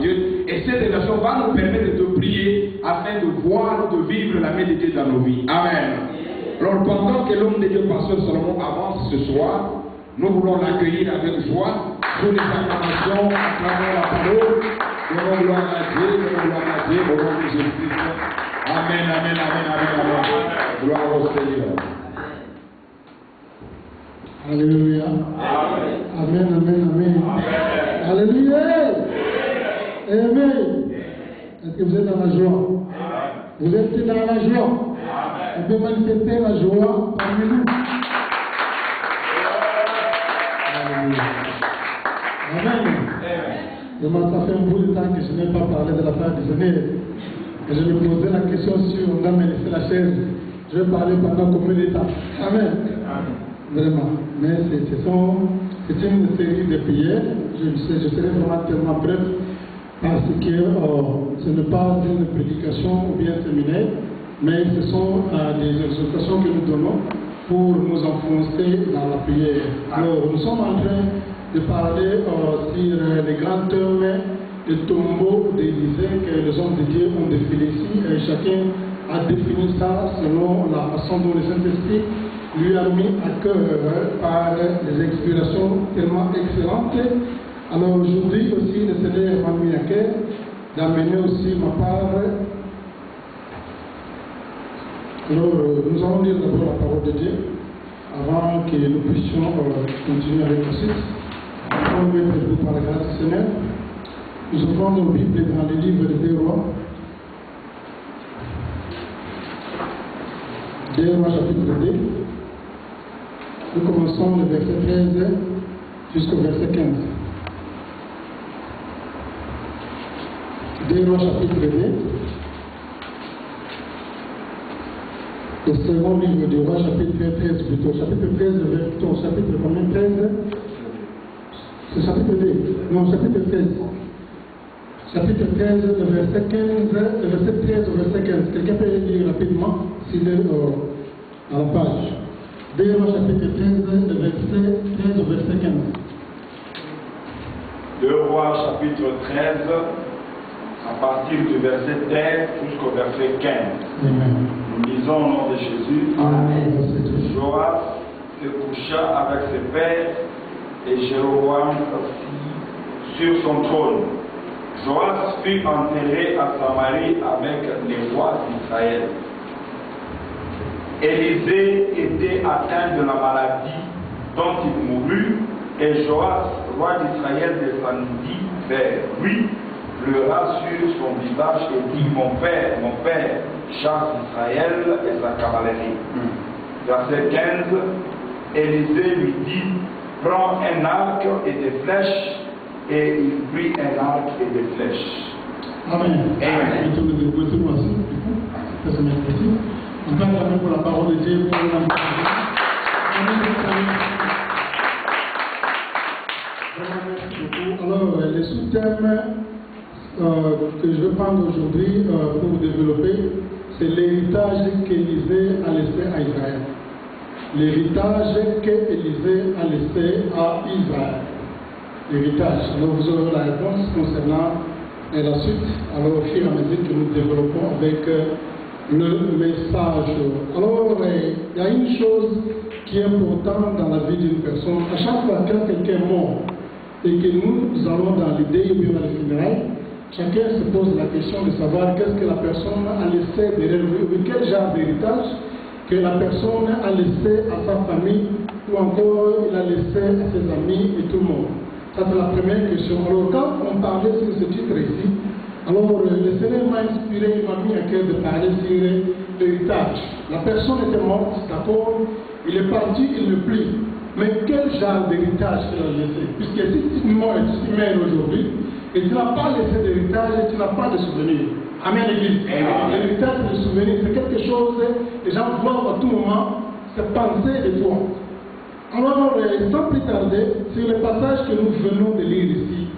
Dieu. Et cette relation va nous permettre de prier afin de voir, de vivre la main de Dieu dans nos vies. Amen. Alors pendant que l'homme de Dieu, Pasteur Salomon, avance ce soir, nous voulons l'accueillir avec joie pour les acclamations à travers la parole. Donnons gloire à Dieu, donnons gloire à Dieu, au nom de Jésus-Christ. Amen, amen, amen, amen, amen. Gloire au Seigneur. Alléluia. Amen, amen, amen. Alléluia. Amen. Est-ce que vous êtes dans la joie? Vous êtes dans la joie? On peut manifester la joie parmi nous. Alléluia. Amen. Ça fait un bout de temps que je n'ai pas parlé de la part du Seigneur. Et je me posais la question si on doit me laisser la chaise. Je vais parler pendant combien de temps? Amen. Vraiment. Mais c'est une série de prières. Je serai vraiment tellement bref parce que ce n'est pas une prédication ou bien un séminaire, mais ce sont des exhortations que nous donnons pour nous enfoncer dans la prière. Alors, nous sommes en train de parler sur les grands thèmes et tombeaux d'Élysée que les hommes de Dieu ont défilé ici. Et chacun a défini ça selon la façon dont le Saint-Esprit lui a mis à cœur par des inspirations tellement excellentes. Alors aujourd'hui aussi, le Seigneur m'a mis à cœur d'amener aussi ma part. Alors nous allons lire d'abord la parole de Dieu avant que nous puissions continuer avec la suite. On va être par la grâce du Seigneur. Nous ouvrons nos Bibles dans les livres de 2 Rois. 2 Rois chapitre 2. Nous commençons le verset 13 jusqu'au verset 15. 2 Rois chapitre 2. Le second livre du roi, chapitre 13 plutôt. Chapitre 13, chapitre combien? 13. C'est chapitre 2. Non, chapitre 13. Chapitre 13, le verset 15, le verset 13 au verset 15. Quelqu'un peut lire rapidement s'il est à la page. 2 Rois chapitre 13, le verset 13 au verset 15. 2 Rois chapitre 13, à partir du verset 13 jusqu'au verset 15. Amen. Nous lisons au nom de Jésus. Amen. Joas se coucha avec ses pères et Jéroboam s'assit sur son trône. Joas fut enterré à Samarie avec les rois d'Israël. Élisée était atteint de la maladie dont il mourut, et Joas, roi d'Israël, descendit vers lui, pleura sur son visage et dit: mon père, chasse Israël et sa cavalerie. Verset 15, Élisée lui dit: prends un arc et des flèches, et il prit un arc et des flèches. Amen. Amen. On va regarder pour la parole de Dieu. Alors, les sous-thèmes que je vais prendre aujourd'hui pour développer, c'est l'héritage qu'Élisée a laissé à Israël. L'héritage qu'Élisée a laissé à Israël. L'héritage. Alors, vous aurez la réponse concernant la suite, alors au fur et à mesure que nous développons avec le message. Alors, il y a une chose qui est importante dans la vie d'une personne. À chaque fois que quelqu'un est mort et que nous allons dans l'idée ou bien dans les funérailles, chacun se pose la question de savoir qu'est-ce que la personne a laissé derrière lui, quel genre d'héritage que la personne a laissé à sa famille ou encore il a laissé à ses amis et tout le monde. Ça, c'est la première question. Alors, quand on parlait sur ce titre ici, alors le Seigneur m'a inspiré, il m'a mis à cœur de parler sur l'héritage. La personne était morte, d'accord, il est parti, il ne plie. Mais quel genre d'héritage il a laissé? Puisque si tu meurs aujourd'hui, et tu n'as pas laissé d'héritage, tu n'as pas de souvenir. Amen, l'Église. L'héritage de souvenir, c'est quelque chose, les gens voient à tout moment, c'est penser de toi. Alors, sans plus tarder, sur le passage que nous venons de lire ici,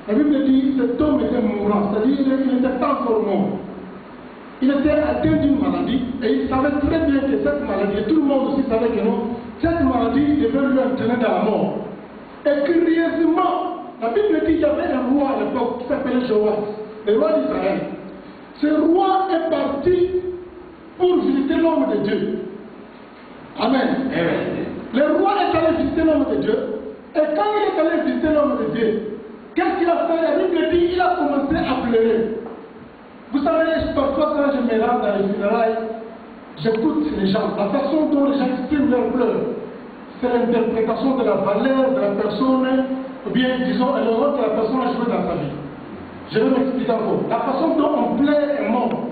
la Bible dit que cet homme était mourant, c'est-à-dire qu'il n'était pas encore mort. Il était atteint d'une maladie et il savait très bien que cette maladie, et tout le monde aussi savait que non, cette maladie devait lui entraîner dans la mort. Et curieusement, La Bible dit qu'il y avait un roi à l'époque qui s'appelait Joas, le roi d'Israël. Ce roi est parti pour visiter l'homme de Dieu. Amen. Le roi est allé visiter l'homme de Dieu. Et quand il est allé visiter l'homme de Dieu, qu'est-ce qu'il a fait? La Bible dit qu'il a commencé à pleurer. Vous savez, parfois quand je me rends dans les funérailles, j'écoute les gens, la façon dont les gens expriment leurs pleurs. C'est l'interprétation de la valeur de la personne, ou bien disons le rôle que la personne a joué dans sa vie. Je vais m'expliquer encore. La façon dont on plaît un mort,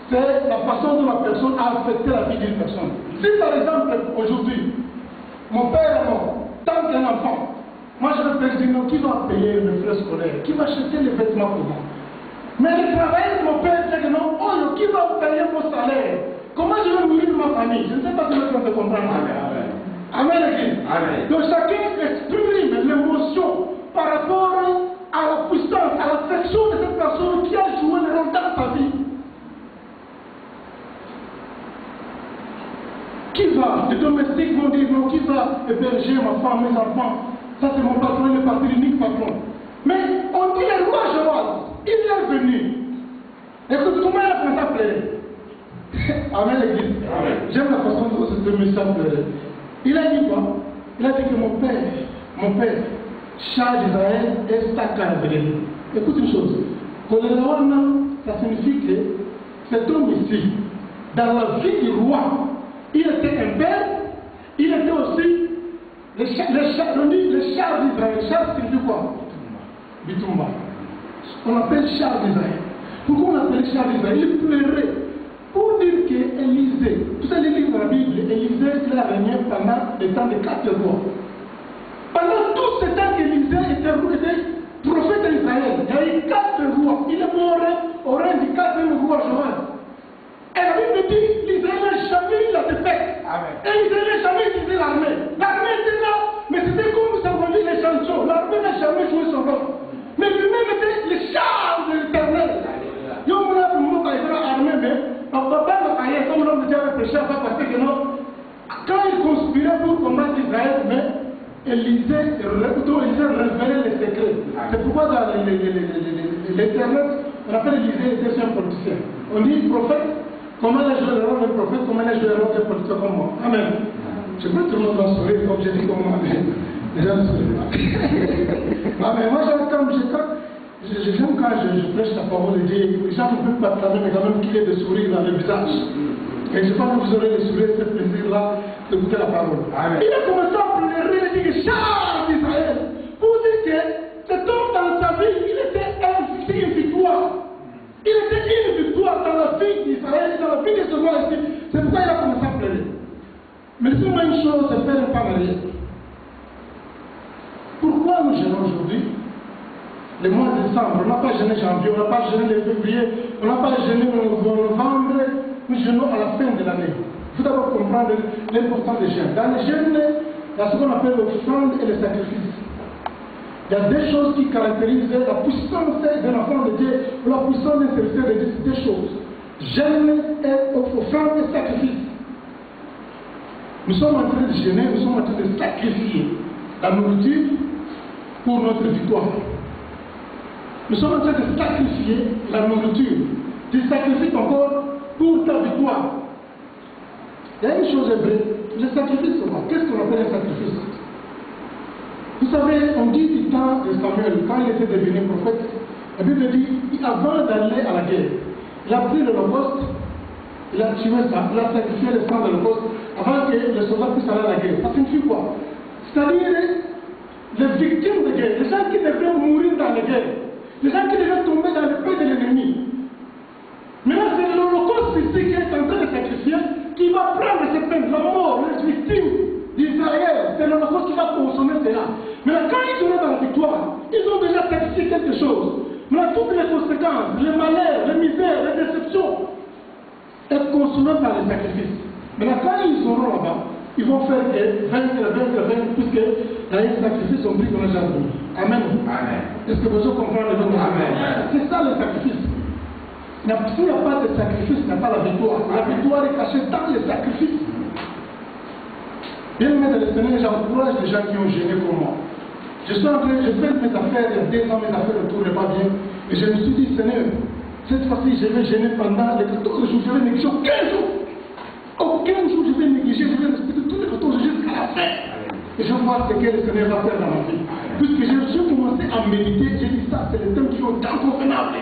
c'est la façon dont la personne a affecté la vie d'une personne. Si par exemple, aujourd'hui, mon père est mort, tant qu'un enfant, moi je vais dire non, qui va payer mes frais scolaires? Qui va acheter les vêtements pour moi? Mais le travail de mon père fait que non, oh, qui va payer mon salaire? Comment je vais nourrir ma famille? Je ne sais pas si vous comprenez. Amen. Amen. Donc chacun exprime l'émotion par rapport à la puissance, à l'affection de cette personne qui a joué le rôle dans sa vie. Qui va? Les domestiques vont dire non, qui va héberger ma femme, mes enfants? Ça c'est mon patron, il est parti l'unique patron. Mais on dit le roi Joas, il est venu. Écoute, comment il a commencé à pleurer? Amen l'église. J'aime la façon dont ce monsieur a pleuré. Il a dit quoi? Il a dit que mon père, Shah d'Israël est sacré. Écoute une chose. Kolérawana, ça signifie que cet homme ici, dans la vie du roi, il était un père, il était aussi le Shah d'Israël. Shah signifie quoi? Bitumba. On appelle Shah d'Israël. Pourquoi on appelle Shah d'Israël? Il pleurait. Pour dire qu'Élisée, vous savez les livres de la Bible, Élisée il a régné pendant le temps de 4 rois. Pendant tout ce temps qu'Élisée était prophète d'Israël, il y a eu 4 rois. Il est mort au règne du 4e roi Joas. Et la Bible dit l'Israël n'a jamais eu la défaite. Et l'Israël n'a jamais utilisé l'armée. L'armée était là, mais c'était comme ça on dit les chansons. L'armée n'a jamais joué son rôle. Mais lui-même était le char de l'Éternel. Il y a un moment où il était armé, mais on ne peut pas le faire comme l'homme de Dieu avait péché à ça parce que non. Quand il conspirait pour combattre Israël, mais Élisée révélait les secrets. C'est pourquoi dans l'Internet, on appelle Élisée était un politicien. On dit prophète, comment il a joué le rôle de prophète, comment il a joué le rôle de politicien comme moi. Amen. Je peux tout le monde va sourire comme j'ai dit comme moi. Les gens ne sourient pas. Amen. Moi j'aime quand je prêche la parole de Dieu, les gens ne peuvent pas travailler, mais quand même qu'il y ait des sourires dans le visage. Et je pense que vous aurez des sourires, ce plaisir-là d'écouter la parole. Amen. Il a commencé à pleurer, il a dit que Shah d'Israël, pour dire que cet homme dans sa vie, il était une victoire. Il était une victoire dans la vie d'Israël, dans la vie de ce roi ici. C'est pourquoi il a commencé à pleurer. Mais dis-moi une chose, c'est faire un pas en arrière. Pourquoi nous gênons aujourd'hui? Le mois de décembre, on n'a pas gêné janvier, on n'a pas gêné le février, on n'a pas gêné novembre, nous gênons à la fin de l'année. Il faut d'abord comprendre l'importance des jeûnes. Dans les jeûnes, il y a ce qu'on appelle l'offrande et le sacrifice. Il y a des choses qui caractérisent la puissance d'un enfant de Dieu ou la puissance d'un serviteur de Dieu, c'est des choses. Jeûne et offrande et sacrifice. Nous sommes en train de jeûner, nous sommes en train de sacrifier la nourriture pour notre victoire. Nous sommes en train de sacrifier la nourriture. Tu sacrifies encore pour ta victoire. Il y a une chose vraie. Le sacrifice, c'est quoi? Qu'est-ce qu'on appelle un sacrifice? Vous savez, on dit du temps de Samuel, quand il était devenu prophète, la Bible dit, avant d'aller à la guerre, il a pris l'holocauste, il a tué ça, il a sacrifié le sang de l'holocauste avant que les soldats puissent aller à la guerre. Ça signifie quoi? C'est-à-dire les victimes de guerre, les gens qui devaient mourir dans la guerre, les gens qui devaient tomber dans le feu de l'ennemi. Maintenant, c'est l'holocauste ici qui est en train de sacrifier, qui va prendre cette peine, la mort, les victimes d'Israël. C'est l'holocauste qui va consommer cela. Maintenant, quand ils seront dans la victoire, ils ont déjà sacrifié quelque chose. Maintenant, toutes les conséquences, les malheurs, les misères, les déceptions, être consommés par les sacrifices. Maintenant, quand ils seront là-bas, ils vont faire 20, puisque dans les sacrifices, on prie qu'on a déjà vu. Amen. Amen. Est-ce que vous comprenez le nom? Amen. C'est ça le sacrifice. S'il n'y a pas de sacrifice, il n'y a pas la victoire. La victoire est cachée dans les sacrifices. Bien aimé de le Seigneur, j'encourage les gens qui ont gêné pour moi. Je fais mes affaires, il y a 2 ans, mes affaires ne tournaient pas bien. Et je me suis dit, Seigneur, cette fois-ci, je vais gêner pendant les 14 jours, je vais négliger aucun jour. Aucun jour, je vais négliger, je vais respecter tous les 14 jours jusqu'à la fin. Et je vois ce que le Seigneur va faire dans ma vie. Puisque j'ai commencé à méditer, j'ai dit ça, c'est le temps qui est autant convenable.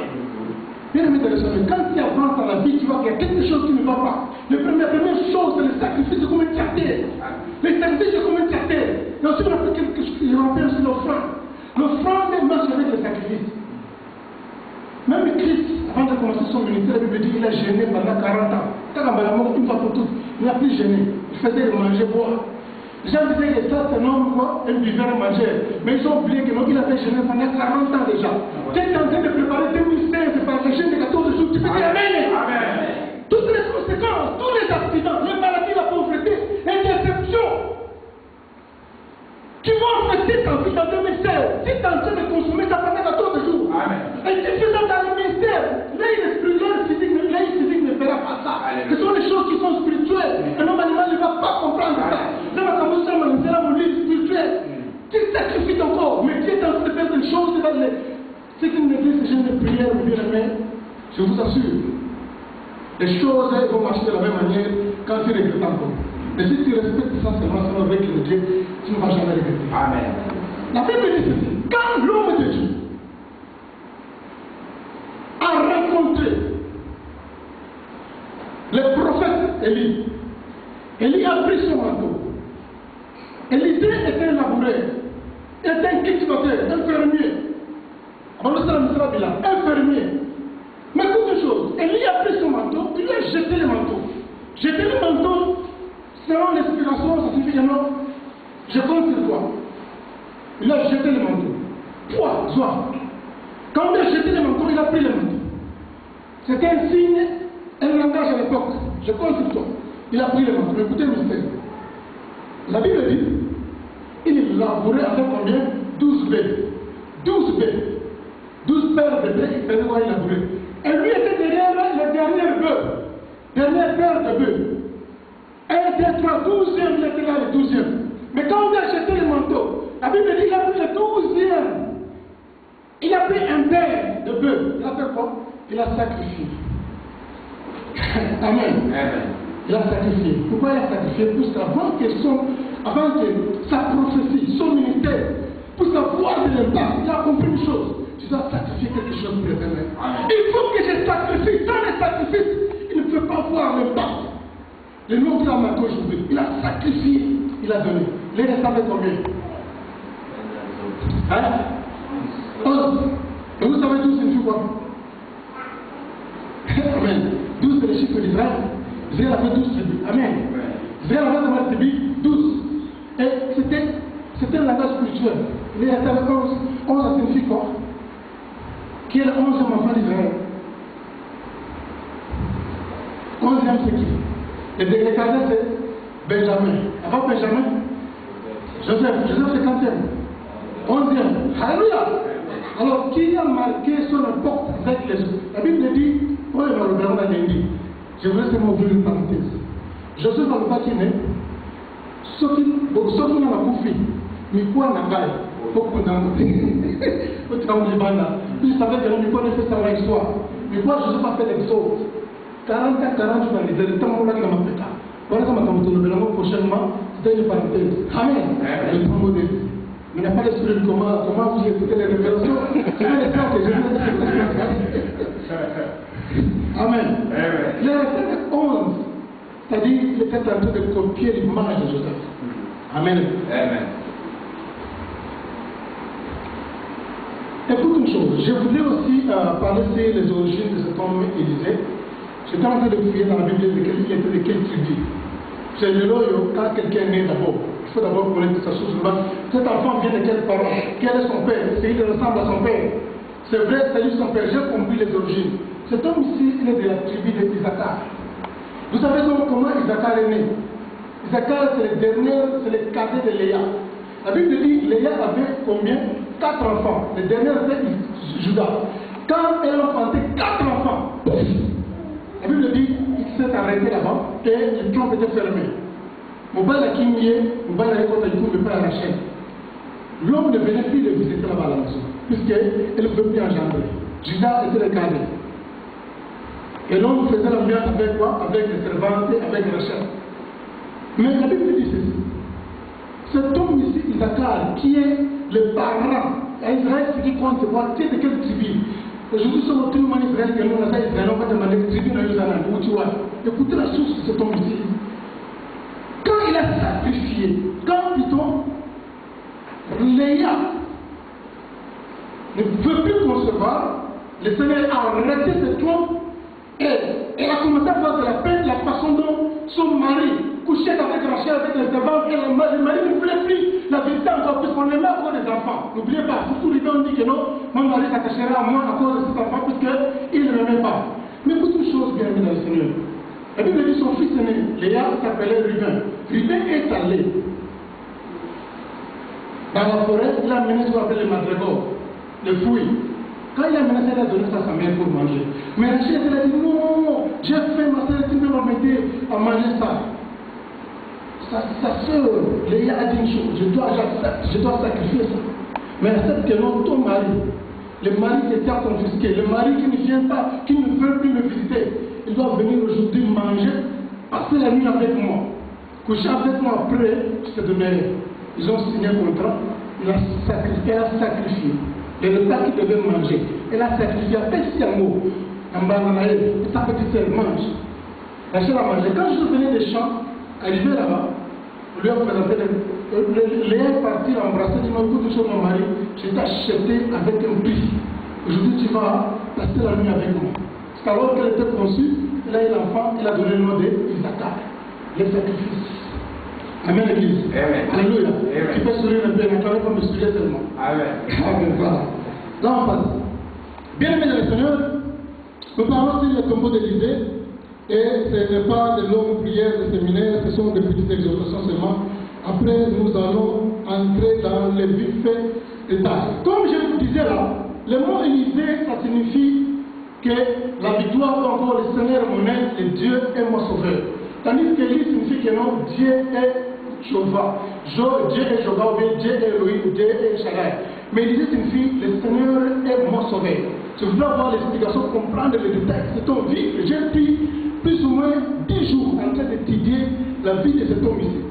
Bien aimé dans le Seigneur, quand tu avances dans la vie, tu vois qu'il y a quelque chose qui ne va pas. La première chose, c'est le sacrifice de combien de terre. Le sacrifice de combien de terre. Et ensuite, on a fait quelque chose qui rappelle aussi l'offrande. L'offrande marche avec le sacrifice. Même Christ, avant de commencer son ministère, la Bible dit qu'il a gêné pendant 40 ans. Quand on a la mort, une fois pour toutes, il n'a plus gêné. Il faisait le manger, boire. Les gens disaient que ça, c'est un homme, quoi, un buveur, un mangeur. Mais ils ont oublié que non, il avait gêné pendant 40 ans déjà. Tu es en train de préparer 2016 par le jeûne de 14 jours. Tu peux dire Amen. Amen. Toutes les conséquences, tous les accidents, les maladies, la pauvreté, les déceptions, qui vont affecter ta vie dans 2016. Si tu es en train de consommer ça pendant 14 jours. Amen. Et si tu es dans le ministère, l'œil physique ne fera pas ça. Ce sont des choses qui sont spirituelles. Un homme animal ne va pas comprendre ça. Dans la conversation, on sera mon livre spirituel. Tu sacrifies ton corps, mais tu es en train de faire des choses. C'est qu'une église, c'est une prière, bien aimé. Je vous assure. Les choses vont marcher de la même manière quand tu regrettes encore. Mais si tu respectes ça seulement avec le Dieu, tu ne vas jamais regretter. Amen. La Bible dit ceci. Quand l'homme de Dieu a rencontré le prophète Élie, Élie a pris son manteau. Élisée était un laboureur, était un cultivateur, un fermier. Un fermier. Mais quelque chose, Élie a pris son manteau, il a jeté le manteau. Jeter le manteau, selon l'inspiration, ça signifie non, je compte sur toi. Il a jeté le manteau. Toi, toi. Quand il a jeté le manteau, il a pris le manteau. C'était un signe, un langage à l'époque. Je compte sur toi. Il a pris le manteau. Écoutez le mystère. La Bible dit, il labourait avec combien 12 baies. 12 baies. 12 paires de baies, il faisait quoi il labourait. Et lui était derrière le dernier bœuf. Dernière paire de bœufs. 1, 2, 3, 12e, il était là le 12e. Mais quand on a acheté le manteau, la Bible dit qu'il a pris le 12e. Il a pris un paire de bœufs. Il a fait quoi? Il a sacrifié. Amen. Il a sacrifié. Pourquoi il a sacrifié? Parce qu'avant que sa prophétie, son ministère, pour savoir de l'impact, il a compris une chose. Tu dois sacrifier quelque chose pour l'éternel. Il faut que je sacrifie. Sans le sacrifice, il ne peut pas voir l'impact. Le nom qu'il a marqué aujourd'hui, il a sacrifié, il a donné. Les restants de combien? Hein? 11. Et vous savez 12 signifie quoi? Amen. 12 c'est le chiffre d'Israël. Israël avait 12 tribus. Amen. Israël avait dans la tribu 12. Et c'était un langage spirituel. Les restants de 11. 11 ça signifie quoi? Qui est le 11e enfant d'Israël? 11e c'est qui? Le déclaré c'est Benjamin. Avant Benjamin, Joseph c'est 50e. 11e. Alléluia. Alors, qui a marqué son porte avec les autres? La Bible dit, oh, il m'a regardé dans l'Indie. Je vais seulement ouvrir une parenthèse. Joseph n'a pas qui né. Sauf qu'il n'a pas confié. Mais quoi n'a pas? Pourquoi on a il savait que nous ne fait ça dans l'histoire. Mais quoi, Joseph a fait des choses. 40 jours dans les années, tant qu'on a fait ça. Voilà comment on va le prochainement, c'était une parenthèse. Amen. Le temps modèle. Mais il n'y a pas d'esprit de comment vous écoutez les révélations. C'est pas les temps que je veux dire. Amen. Le verset 11, c'est-à-dire qu'il était en train de copier l'image de Joseph. Amen. Amen. Écoute une chose, je voulais aussi parler sur les origines de cet homme Élisée. J'étais en train de fouiller dans la Bible de il était de quelle tribu. C'est le loyo, quand quelqu'un est né d'abord, il faut d'abord connaître sa source. Cet enfant vient de quel parent? Quel est son père? C'est il ressemble à son père. C'est vrai, c'est lui son père. J'ai compris les origines. Cet homme ici, il est de la tribu d'Isaacar. Vous savez comment Isaacar est né? Isaacar, c'est le dernier, c'est le cadet de Léa. La Bible dit Léa avait combien? 4 enfants. Le dernier était Judas. Quand elle a enfanté 4 enfants, la Bible dit il s'est arrêté là-bas et le trompe était fermé. Mon père a quimé, mon père a récolté du coup, le père a lâché. l'homme ne venait plus le visiter là-bas à la maison, puisqu'elle ne veut plus engendrer. Judas était le cadet. Et l'homme faisait l'ambiance avec quoi? Avec les servantes et avec Rachel. Mais la Bible dit ceci. Cet homme ici, Isaac, qui est le parent, à Israël, c'est qui compte voir, tu es de quelle tribu? Aujourd'hui, sur notre tribu en Israël, que nous, on a Israël, on va demander que tribu dans Jérusalem, où tu vois. Écoutez la source de cet homme ici. Quand il a sacrifié, quand plutôt Léa ne veut plus concevoir, le Seigneur a arrêté ce trompe et elle a commencé à faire de la peine la façon dont son mari couchait avec Rachel, avec les servantes, et le mari ne voulait plus la vérité encore plus qu'on aimait encore des enfants. N'oubliez pas, surtout les gens dit que non, mon mari s'attachera à moi à cause de cet enfant puisqu'il ne m'aimait pas. Mais écoute une chose bien aimée dans le Seigneur. La Bible dit son fils aîné, Léa, s'appelait Ruben. Ruben est allé dans la forêt, il a amené ce qu'on appelle le mandragore, le fruit. Quand il a amené ça, il a donné ça à sa mère pour manger. Mais Rachel, elle a dit non, j'ai fait ma soeur, tu peux m'aider à manger ça. Sa soeur, Léa a dit une chose, je dois sacrifier ça. Mais accepte que non, ton mari, le mari qui était confisqué, le mari qui ne vient pas, qui ne veut plus me visiter, il doit venir aujourd'hui manger, passer la nuit avec moi, coucher avec moi après, je te donnerai. Ils ont signé un contrat, elle a sacrifié. Le repas qu'il devait manger, elle a sacrifié, petit amour, en bananaïe, sa petite sœur mange. Rachel a mangé. Quand je venais des champs, arrivé là-bas, on lui a présenté Léa est partie l'embrasser, dit moi, écoute, mon mari, je t'ai acheté avec un prix. Aujourd'hui, tu vas passer la nuit avec moi. C'est alors qu'elle était conçue, elle a eu l'enfant, elle a donné le nom d'Isaac, le sacrifice. Amen, l'église. Alléluia. Tu peux sourire un peu, n'acclamez pas me sourire seulement. Amen. Amen. Voilà. Là, on passe. Bien aimé dans le Seigneur, nous parlons sur le tombeau d'Élysée, et ce n'est pas de longues prières de séminaire, ce sont des petites exhortations seulement. Après, nous allons entrer dans les vifs détails. Comme je vous disais là, le mot Élysée, ça signifie que la victoire, encore le Seigneur mon aide, et Dieu est mon sauveur. Tandis que Élie signifie que non, Dieu est Jéhovah. Dieu est Jéhovah, ou Dieu est Elohim, ou Dieu est Shaddai. Mais Élysée signifie le Seigneur est mon sauveur. Je voudrais avoir l'explication, comprendre les détails. C'est ton vie. J'ai pris plus ou moins 10 jours en train d'étudier la vie de cet homme ici.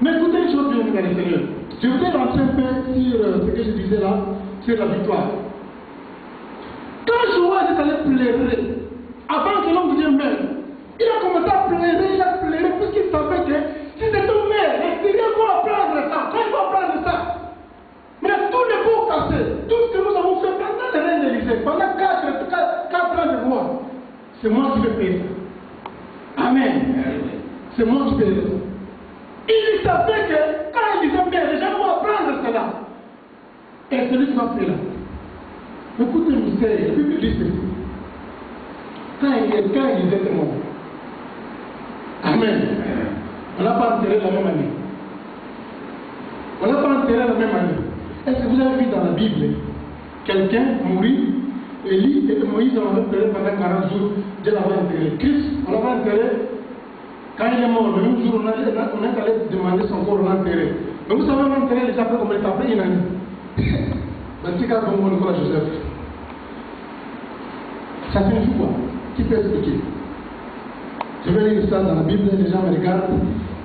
Mais écoutez une chose bien dans le Seigneur. Je voudrais rentrer un peu sur ce que je disais là, sur la victoire. Quand Joël est allé pleurer, avant que l'homme devienne mère, il a commencé à pleurer, puisqu'il savait que si c'est ton mère, l'extérieur va apprendre ça. Quand il va apprendre ça, mais tout ne peut casser. Tout ce que nous avons fait pendant le règne d'Élysée, pendant 4 ans de roi, c'est moi qui vais payer ça. Amen. C'est moi qui paye ça. Il savait que quand il disait mère, les gens vont apprendre cela. Et c'est lui qui va payer là. Écoutez le mystère, la Bible dit ceci. Quand il disait mort. Amen. On n'a pas enterré la même année. On n'a pas enterré la même année. Est-ce que vous avez vu dans la Bible, quelqu'un mourit, Élie et Moïse, on l'avait enterré pendant 40 jours, Dieu l'avait enterré. Christ, on l'avait enterré, quand il est mort, le même jour, on est allé demander son corps, on l'a enterré. Mais vous savez, on a enterré les après comme il est après une année. Dans ce cas, comme on voit Joseph. Ça signifie quoi? Qui peut expliquer? Je vais lire ça dans la Bible, les gens me regardent,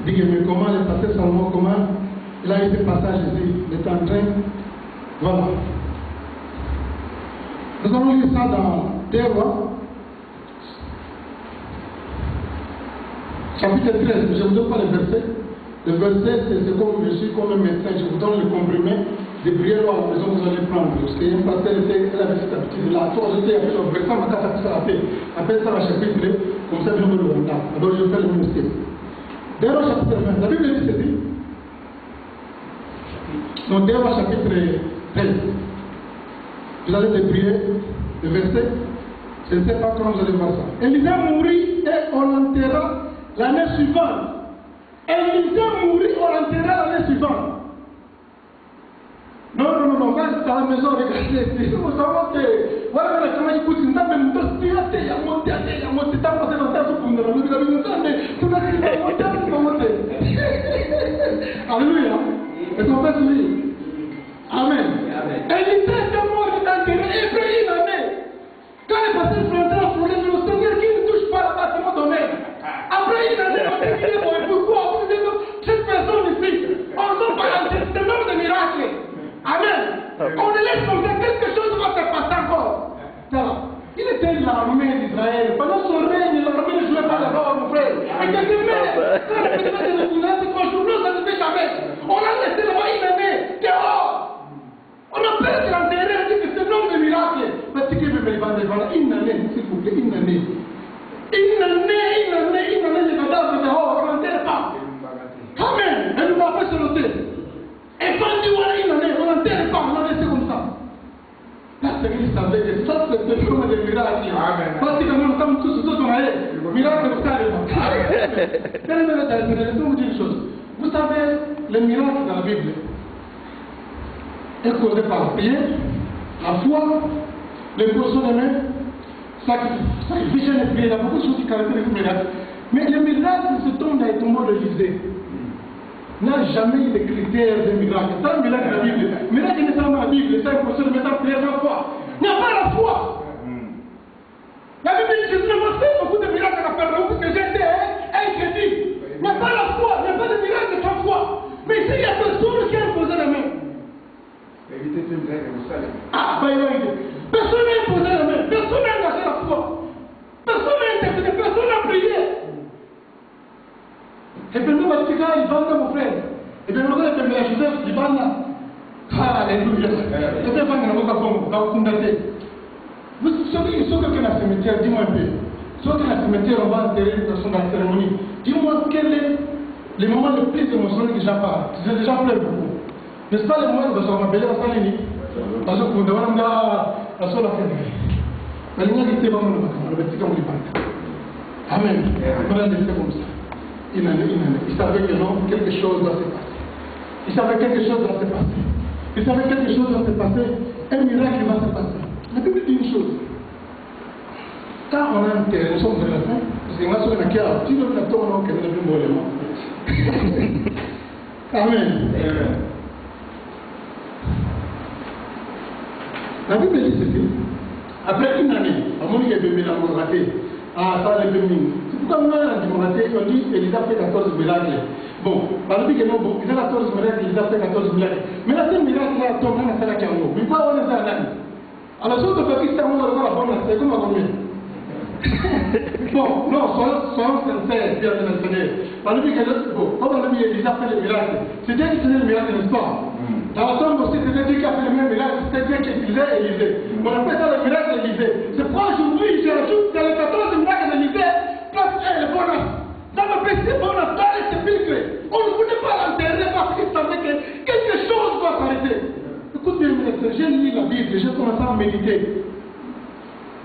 disent mais comment le pasteur Salomon, comment il a eu ce passage ici, il est en train. Voilà. Nous allons lire ça dans 2 Rois, chapitre 13. Je ne vous donne pas le verset. Le verset, c'est comme je suis comme un médecin, je vous donne le comprimé de prière à la maison que vous allez prendre. Parce qu'il y a un pasteur, elle avait cette habitude-là. Toi, je t'ai appelé le verset, ma carte, ça l'appelle. Appelle ça le chapitre 2, comme ça, je vais le rendre. Alors, je vais faire le même style. 2 Rois, chapitre 20. La Bible dit ceci. Donc, 2 Rois, chapitre 13. Vous allez te prier le verset. Je ne sais pas comment vous allez voir ça. Élisée mourit et on l'enterra l'année suivante. Élisée mourit, on l'enterra l'année suivante. Non, quand c'est à la maison, regardez, nous savons que, voilà, comment il pousse, il y a monté, t'as passé dans ta soupe, il a monté. Alléluia. Et qu'on fait celui. est passé le frontière pour le Seigneur qui ne touche pas le bâtiment domaine. Après, il a dit, pourquoi cette personne ici, on ne sent pas c'est même des miracles. Amen. On le laisse comme ça, quelque chose va se passer encore. Il était l'armée d'Israël. Pendant son règne, l'armée ne jouait pas là-bas, mon frère. Et quelqu'un met, quand le président de l'Union, quand je vous ça ne fait jamais. On l'a laissé là-bas, il est né, dehors. On a peur de l'enterrer, on dit que c'est l'homme de miracle. Parce que je vais me voilà, une année, s'il vous plaît, une année. Une année, les cadavres dehors, on n'enterre pas. Amen. Elle ne va pas se noter. Et quand on dit voilà une année, on n'enterre pas, on l'a laissé comme ça. Là, c'est qu'il savait que ça, c'est le nom des miracles. Parce que nous sommes tous en air. Miracle, vous savez. Laissez-moi vous dire une chose. Vous savez, les miracles dans la Bible est causé par la prière, la foi, l'imposition des mains, sacrifice et prière. Il y a beaucoup de choses qui caractérisent les miracles. Mais les miracles se tombent dans les tombeaux de l'Élysée. Il n'y a jamais eu de critères de miracle. C'est un miracle de la Bible. Le miracle n'est pas dans la Bible. C'est un procès de mettre en prière la foi. Il n'y a pas la foi. La Bible dit que Jésus n'a pas fait beaucoup de miracles à faire parce que j'étais incrédule. Il n'y a pas la foi. Il n'y a pas de miracle sans foi. Mais ici, il y a personne qui a imposé la main. Ah, personne n'a imposé la main. Personne n'a engagé la foi. Personne n'a interprété. Personne n'a prié. Et puis nous, il va mon frère. Et puis nous, il va Joseph, il va là. Alléluia. Et puis il va condamner. Vous savez, il faut que le cimetière, dis-moi un peu. Soit que le cimetière, on va enterrer dans la cérémonie. Dis-moi quel est le moment le plus émotionnel que j'en parle. C'est déjà plein beaucoup. N'est-ce pas le moment où on va m'appeler à Salini? Parce que vous devez aller à la sola fête. Mais il y a des gens qui vont le Amen. On va laisser comme ça. Il savait que non, quelque chose doit se passer. Il savait quelque chose doit se passer. Il savait quelque chose doit se passer. Un miracle va se passer. La Bible dit une chose. Quand on a un terrain, nous sommes vers la fin, parce que moi, je suis là, tu ne peux pas tomber, que nous devons voler. Amen. La Bible dit ceci. Après une année, à mon avis, il y a raté. Ah, ça, les féminines. C'est pourquoi nous, on a dit Elisa fait 14 miracles. Bon, par le dit que non, bon, il a 14 miracles, Elisa fait 14 miracles. Mais là, ces miracles-là, tombent dans la Kiango. Mais quoi, on est à l'année? Alors, si on te fait fixer, on va voir la bonne, c'est comme à combien? Bon, non, soyons sincères, bien le Seigneur. Par le dit que, bon, comme on a dit Elisa fait les miracles, c'est Dieu qui faisait les miracles, n'est-ce pas? Dans la tombe aussi, c'est Dieu qui a fait le même miracle, c'est Dieu qui utilisait Élisée. On appelle ça le miracle d'Élisée. C'est pourquoi aujourd'hui, j'ajoute dans les 14 miracles d'Élisée, parce qu'elle est bonne. Dans le péché, on a dans les sépulcres. On ne voulait pas l'enterrer parce qu'il savait que quelque chose doit s'arrêter. Écoute bien, ministre, j'ai lu la Bible, j'ai commencé à méditer.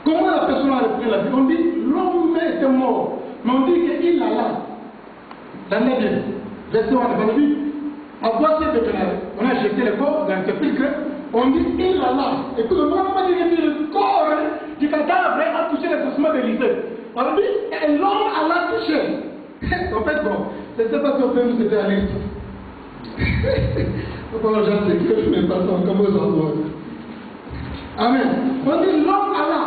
Comment la personne a repris la Bible? On dit l'homme était mort, mais on dit qu'il a là. Dans la Bible, verset 1 de la Bible. À voici de Canada. On a jeté le corps dans le sépulcre. On dit il a là. Et puis le moment où le corps du cadavre a touché le ossements d'Élisée. On dit et l'homme a la touché. En fait, bon, je ne sais pas si on peut nous aider à lire. Pourquoi les gens s'écrivent, mais pas comme aux autres. Amen. On dit l'homme a là.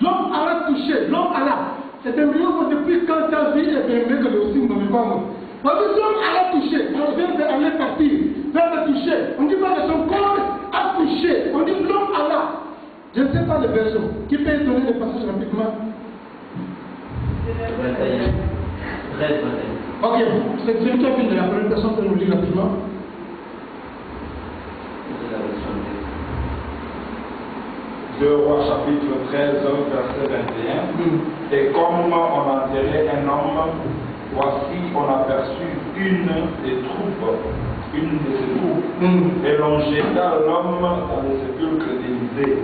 L'homme a la touché. L'homme a là. C'est un million depuis quand ta vie est bien que le aussi dans le corps. Parce que l'homme a touché, on vient d'aller partir, vers le toucher. On dit pas que son corps a touché, on dit l'homme a là. Je ne sais pas les versions. Qui peut donner les passages rapidement? Ok, c'est celui qui a fait de la première personne pour nous lire rapidement. Deux Rois chapitre 13, verset 21. Et comme on enterrait un homme, voici, on aperçut une de ces troupes, et l'on jeta l'homme dans le sépulcre d'Élisée.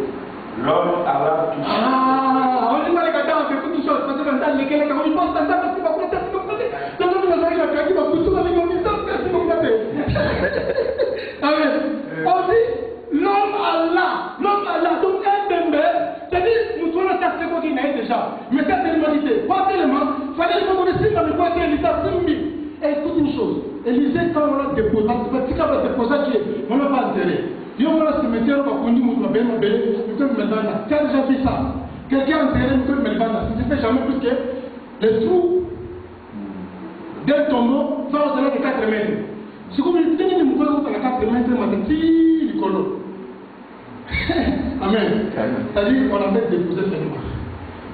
L'homme alla toucher. Ah, on dit pas les cadavres, c'est toute chose, parce que dans les cas, on y pense dans ça, parce qu'il va prendre ça, comme ça, dans le monde, il va faire, il va pousser dans les monde, ça, c'est comme ça. Amen. On dit, l'homme a là, donc un bébé, c'est-à-dire, nous sommes là, c'est quoi qu'il y a déjà, mais c'est l'humanité, pas tellement, il fallait que vous connaissiez dans le point que l'État s'est mis. Et écoute une chose, Élisée, quand on l'a déposé, parce qu'on va déposer Dieu, on ne va pas enterrer. Dieu va se mettre, on va conduire, on va bien, tu as déjà vu ça. Quelqu'un a enterré une feuille Melvanda. Ça ne se fait jamais plus que le trou d'un tombeau va au-delà de 4 mètres. C'est comme une petite mouille qui est à 4 mètres, mais c'est petit colo. Amen. C'est-à-dire qu'on a fait déposer seulement.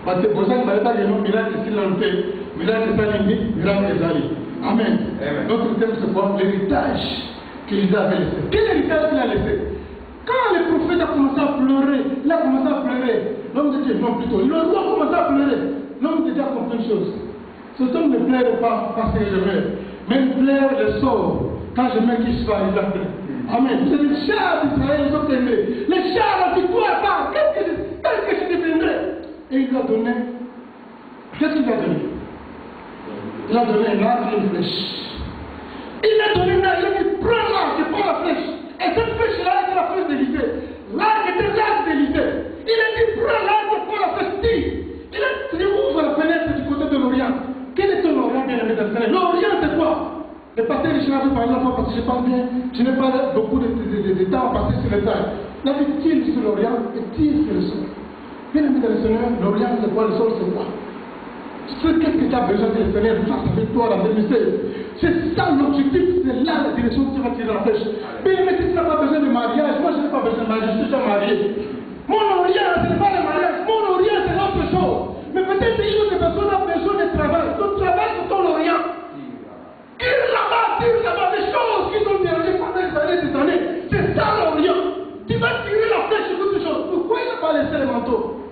Parce que pour ça, il ne fallait pas que nous miracle s'il en fait, miracle Salimi, miracle Zali. Amen. Notre thème c'est quoi? L'héritage qu'il avait laissé. Quel héritage qu'il a laissé? Quand le prophète a commencé à pleurer, il a commencé à pleurer. L'homme de Dieu, non plutôt, le roi a commencé à pleurer. L'homme de Dieu a compris une chose. Cet homme ne pleure pas parce que je meurs, mais il pleure le sort. Quand je meurs, qui soit arrivé après. Amen. C'est le char d'Israël, ils ont aimé. Le char, la victoire, pas. Qu'est-ce que je deviendrai? Et il lui a donné. Qu'est-ce qu'il a donné? Il a donné un arc et une flèche. Il a donné un arc, il a dit prends l'arc et prends la flèche. Et cette flèche-là était la flèche d'Élisée. L'arc était l'arc d'Élisée. Il a dit prends l'arc et prends la flèche. Il a ouvert la fenêtre du côté de l'Orient. Quel est ton Orient bien aimé dans le Seigneur? L'Orient c'est quoi? Le pasteur Richard par exemple, parce que je parle bien, je n'ai pas beaucoup de temps à passer sur les terres. Il a dit tire sur l'Orient et tire sur le sol. Bien aimé dans le Seigneur, l'Orient c'est quoi? Le sol c'est quoi? Qu'est-ce que tu as besoin que le Seigneur fasse avec toi dans le ministère? C'est ça l'objectif, c'est là la direction que tu vas tirer la flèche. Bien aimé, si tu n'as pas besoin de mariage, moi je n'ai pas besoin de mariage, je suis déjà marié. Mon Orient, ce n'est pas le mariage, mon Orient c'est autre chose. Mais peut-être une autre personne a besoin de travail. Ton travail c'est ton Orient. Tire là-bas, les choses qui sont dérangées pendant des années. C'est ça l'Orient. Tu vas tirer la flèche sur toutes les choses. Pourquoi il n'a pas laissé le manteau?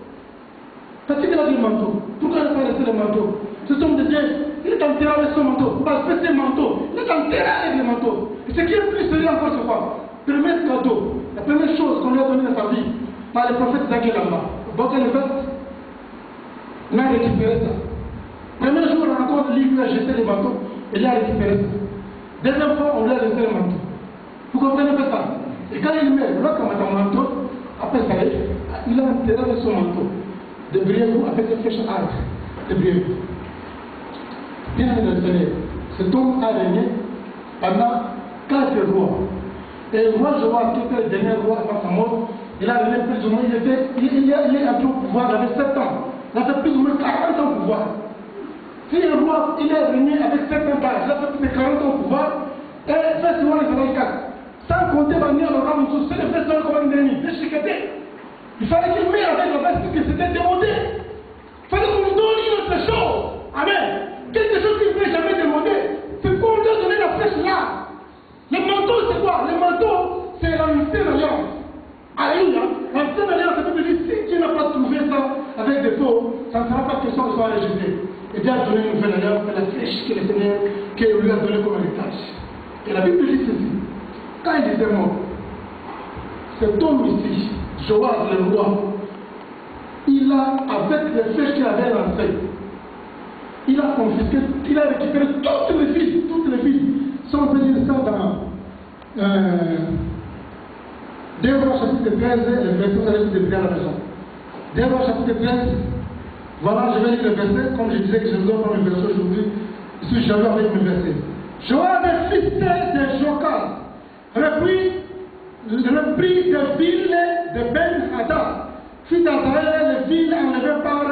Parce qu'il a dit le manteau. Pourquoi il n'a pas laissé le manteau? Ce homme de Dieu, il est enterré avec son manteau. Parce que c'est manteau. Il est enterré avec le manteau. Et ce qui est plus sérieux encore, c'est quoi? Premier cadeau. La première chose qu'on lui a donnée dans sa vie, par le prophète Zachée là-bas. Bon, le fait, il a récupéré ça. Premier jour, on a encore lui a jeté le manteau. Il a récupéré ça. Deuxième fois, on lui a laissé le manteau. Vous comprenez pas ça? Et quand il meurt, l'autre a un manteau, après ça, il a enterré son manteau. Débriez-vous avec les flèches arc. Débriez-vous. Bien le Seigneur. Cet homme a régné pendant 4 rois. Et moi, je vois qui était le dernier roi avant sa mort. Il a régné plus ou moins, il est entré au pouvoir, il avait 7 ans. Il a fait plus ou moins 40 ans au pouvoir. Si un roi, il est régné avec 7 ans d'âge, il a fait plus de 40 ans au pouvoir, et fait souvent les 44. Sans compter venir le roi Moussou, c'est le fait souvent comme un ennemi, déchiqueté. Il fallait qu'il meure avec le reste parce que c'était démodé. Il fallait qu'on nous donne une autre chose. Amen. Quelque chose qu'il ne peut jamais demander. C'est pour nous donner la flèche là. Le manteau, c'est quoi? Le manteau, c'est l'ancienne alliance. Alléluia. L'ancienne alliance, ça veut dire si tu n'as pas trouvé ça avec des faux, ça ne sera pas question de soit rejeté. Et Dieu a donné une nouvelle alliance, c'est la flèche que le Seigneur qui lui a donné comme héritage. Et la Bible dit ceci. Quand il était mort, cet homme ici, Joas le roi, il a, avec les flèches qu'il avait lancées, il a confisqué, il a récupéré toutes les filles, si on peut dire ça dans 2 Rois chapitre 13, le verset, vous allez vous débrider à la maison. 2 Rois chapitre 13, voilà, je vais lire le verset, comme je disais que je vous donne le verset aujourd'hui, je suis jamais avec mes versets. Joas, le fils de Jokas, reprit des villes de Ben-Hadad, fit d'Azaël les villes enlevées par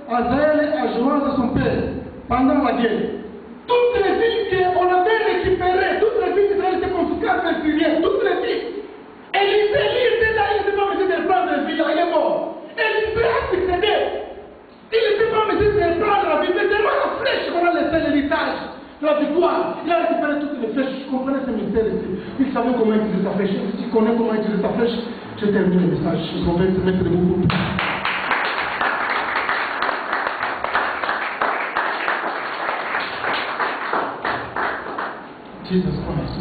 Azaël et Joas de son père pendant la guerre. Toutes les villes qu'on avait récupérées, toutes les villes qui étaient confisquées à les Syriens, toutes les villes. Élisée, il était là, il n'était pas obligé de prendre les villes, il est mort. Élisée a succédé. Il n'était pas obligé de prendre la ville, mais tellement la flèche qu'on a laissé l'héritage. La victoire, il a récupéré toutes les flèches. Je comprenais ce mystère ici. Il savait comment utiliser sa flèche. Si tu connais comment utiliser sa flèche, je termine le message. Je vais te mettre debout. Jesus Christ.